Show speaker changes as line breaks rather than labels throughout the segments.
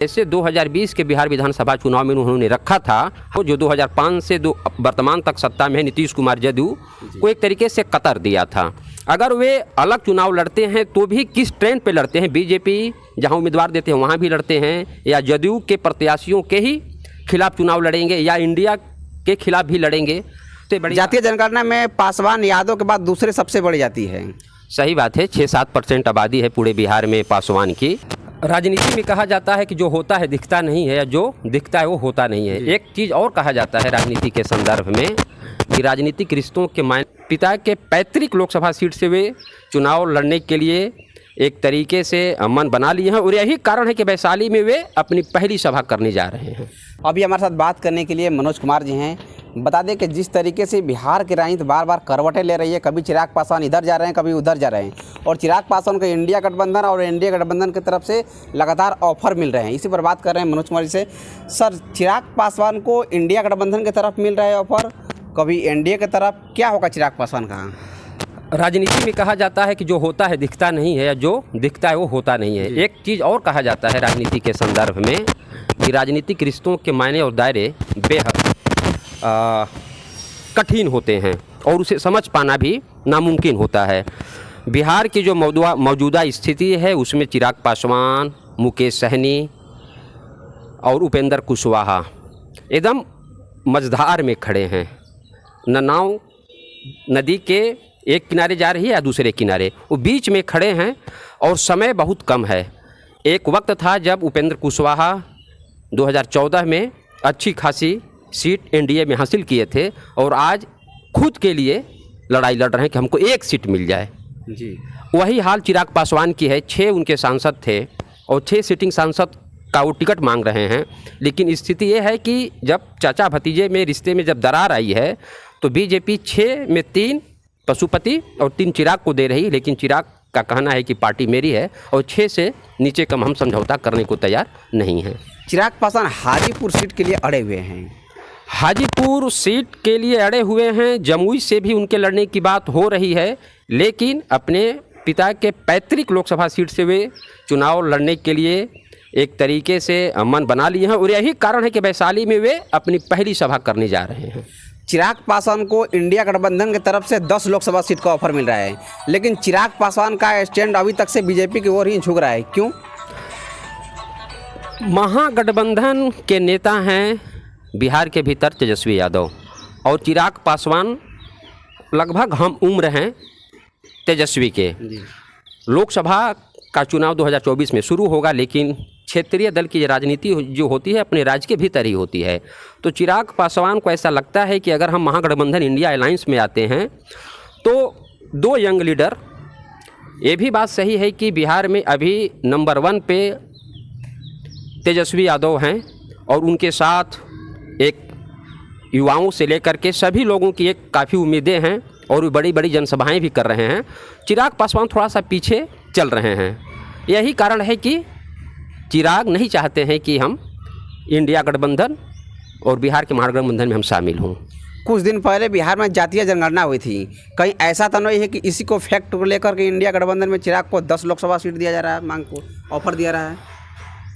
जैसे 2020 के बिहार विधानसभा चुनाव में उन्होंने रखा था, वो जो 2005 से वर्तमान तक सत्ता में है नीतीश कुमार जदयू को एक तरीके से कतर दिया था। अगर वे अलग चुनाव लड़ते हैं तो भी किस ट्रेंड पे लड़ते हैं, बीजेपी जहां उम्मीदवार देते हैं वहां भी लड़ते हैं, या जदयू के प्रत्याशियों के ही खिलाफ चुनाव लड़ेंगे, या इंडिया के खिलाफ भी लड़ेंगे। तो बड़ी
जातीय जनगणना में पासवान यादव के बाद दूसरे सबसे बड़ी जाति है।
सही बात है, 6-7% आबादी है पूरे बिहार में पासवान की। राजनीति में कहा जाता है कि जो होता है दिखता नहीं है, या जो दिखता है वो होता नहीं है। एक चीज़ और कहा जाता है राजनीति के संदर्भ में कि राजनीतिक रिश्तों के मायने पिता के पैतृक लोकसभा सीट से वे चुनाव लड़ने के लिए एक तरीके से मन बना लिए हैं, और यही कारण है कि वैशाली में वे अपनी पहली सभा करने जा रहे हैं।
अभी हमारे साथ बात करने के लिए मनोज कुमार जी हैं। बता दें कि जिस तरीके से बिहार की राजनीति बार बार करवटें ले रही है, कभी चिराग पासवान इधर जा रहे हैं, कभी उधर जा रहे हैं, और चिराग पासवान को इंडिया गठबंधन और एनडीए गठबंधन की तरफ से लगातार ऑफर मिल रहे हैं। इसी पर बात कर रहे हैं मनोज कुमार जी से। सर, चिराग पासवान को इंडिया गठबंधन की तरफ मिल रहा है ऑफर, कभी एनडीए की तरफ, क्या होगा चिराग पासवान का?
राजनीति में कहा जाता है कि जो होता है दिखता नहीं है, या जो दिखता है वो होता नहीं है। एक चीज़ और कहा जाता है राजनीति के संदर्भ में कि राजनीतिक रिश्तों के मायने और दायरे बेहद कठिन होते हैं, और उसे समझ पाना भी नामुमकिन होता है। बिहार की जो मौजूदा स्थिति है उसमें चिराग पासवान, मुकेश सहनी और उपेंद्र कुशवाहा एकदम मझधार में खड़े हैं। नाव नदी के एक किनारे जा रही है या दूसरे किनारे, वो बीच में खड़े हैं, और समय बहुत कम है। एक वक्त था जब उपेंद्र कुशवाहा 2014 में अच्छी खासी सीट एनडीए में हासिल किए थे, और आज खुद के लिए लड़ाई लड़ रहे हैं कि हमको एक सीट मिल जाए
जी।
वही हाल चिराग पासवान की है। 6 उनके सांसद थे, और 6 सिटिंग सांसद का वो टिकट मांग रहे हैं। लेकिन स्थिति ये है कि जब चाचा भतीजे में रिश्ते में जब दरार आई है, तो बीजेपी 6 में 3 पशुपति और 3 चिराग को दे रही, लेकिन चिराग का कहना है कि पार्टी मेरी है, और 6 से नीचे कम हम समझौता करने को तैयार नहीं हैं।
चिराग पासवान हाजीपुर सीट के लिए अड़े हुए हैं।
हाजीपुर सीट के लिए अड़े हुए हैं। जमुई से भी उनके लड़ने की बात हो रही है, लेकिन अपने पिता के पैतृक लोकसभा सीट से वे चुनाव लड़ने के लिए एक तरीके से मन बना लिए हैं, और यही कारण है कि वैशाली में वे अपनी पहली सभा करने जा रहे हैं।
चिराग पासवान को इंडिया गठबंधन की तरफ से 10 लोकसभा सीट का ऑफर मिल रहा है, लेकिन चिराग पासवान का स्टैंड अभी तक से बीजेपी की ओर ही झुक रहा है। क्यों?
महागठबंधन के नेता हैं बिहार के भीतर तेजस्वी यादव, और चिराग पासवान लगभग हम उम्र हैं तेजस्वी के। लोकसभा का चुनाव 2024 में शुरू होगा, लेकिन क्षेत्रीय दल की राजनीति जो होती है अपने राज्य के भीतर ही होती है। तो चिराग पासवान को ऐसा लगता है कि अगर हम महागठबंधन इंडिया अलायंस में आते हैं तो 2 यंग लीडर, ये भी बात सही है कि बिहार में अभी नंबर 1 पे तेजस्वी यादव हैं, और उनके साथ एक युवाओं से लेकर के सभी लोगों की एक काफ़ी उम्मीदें हैं, और वो बड़ी बड़ी जनसभाएं भी कर रहे हैं। चिराग पासवान थोड़ा सा पीछे चल रहे हैं। यही कारण है कि चिराग नहीं चाहते हैं कि हम इंडिया गठबंधन और बिहार के महागठबंधन में हम शामिल हों।
कुछ दिन पहले बिहार में जातीय जनगणना हुई थी, कहीं ऐसा तो नहीं है कि इसी को फैक्ट को लेकर के इंडिया गठबंधन में चिराग को 10 लोकसभा सीट दिया जा रहा है, मांग को ऑफर दिया रहा है?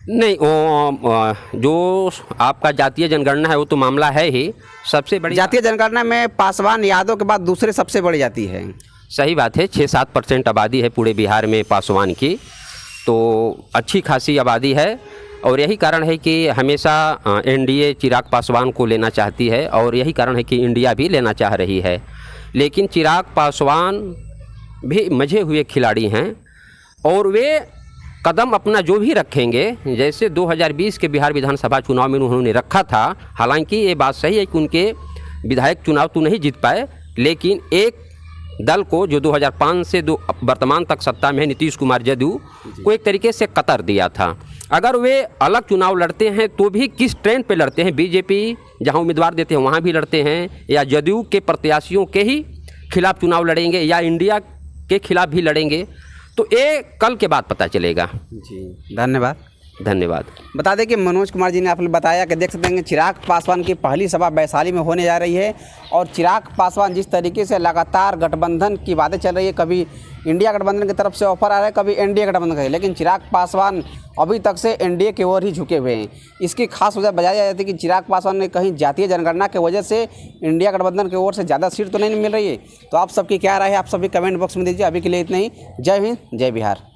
नहीं, जो आपका जातीय जनगणना है वो तो मामला है ही। सबसे बड़ी
जातीय जनगणना में पासवान यादव के बाद दूसरे सबसे बड़ी जाति है।
सही बात है, 6-7% आबादी है पूरे बिहार में पासवान की, तो अच्छी खासी आबादी है, और यही कारण है कि हमेशा एनडीए चिराग पासवान को लेना चाहती है, और यही कारण है कि इंडिया भी लेना चाह रही है। लेकिन चिराग पासवान भी मजे हुए खिलाड़ी हैं, और वे कदम अपना जो भी रखेंगे, जैसे 2020 के बिहार विधानसभा चुनाव में उन्होंने रखा था। हालांकि ये बात सही है कि उनके विधायक चुनाव तो नहीं जीत पाए, लेकिन एक दल को जो 2005 से वर्तमान तक सत्ता में है नीतीश कुमार जदयू को एक तरीके से कतर दिया था। अगर वे अलग चुनाव लड़ते हैं तो भी किस ट्रेंड पे लड़ते हैं, बीजेपी जहां उम्मीदवार देते हैं वहां भी लड़ते हैं, या जदयू के प्रत्याशियों के ही खिलाफ चुनाव लड़ेंगे, या इंडिया के खिलाफ भी लड़ेंगे, तो ये कल के बाद पता चलेगा।
जी, धन्यवाद।
धन्यवाद।
बता दें कि मनोज कुमार जी ने आपने बताया कि देख सकते हैं कि चिराग पासवान की पहली सभा वैशाली में होने जा रही है और चिराग पासवान जिस तरीके से लगातार गठबंधन की बातें चल रही है, कभी इंडिया गठबंधन की तरफ से ऑफर आ रहा है, कभी एनडीए गठबंधन का है, लेकिन चिराग पासवान अभी तक से एनडीए की ओर ही झुके हुए हैं। इसकी खास वजह बताई जाती है कि चिराग पासवान ने कहीं जातीय जनगणना की वजह से इंडिया गठबंधन की ओर से ज़्यादा सीट तो नहीं मिल रही है। तो आप सबकी क्या राय है, आप सभी कमेंट बॉक्स में दीजिए। अभी के लिए इतना ही। जय हिंद, जय बिहार।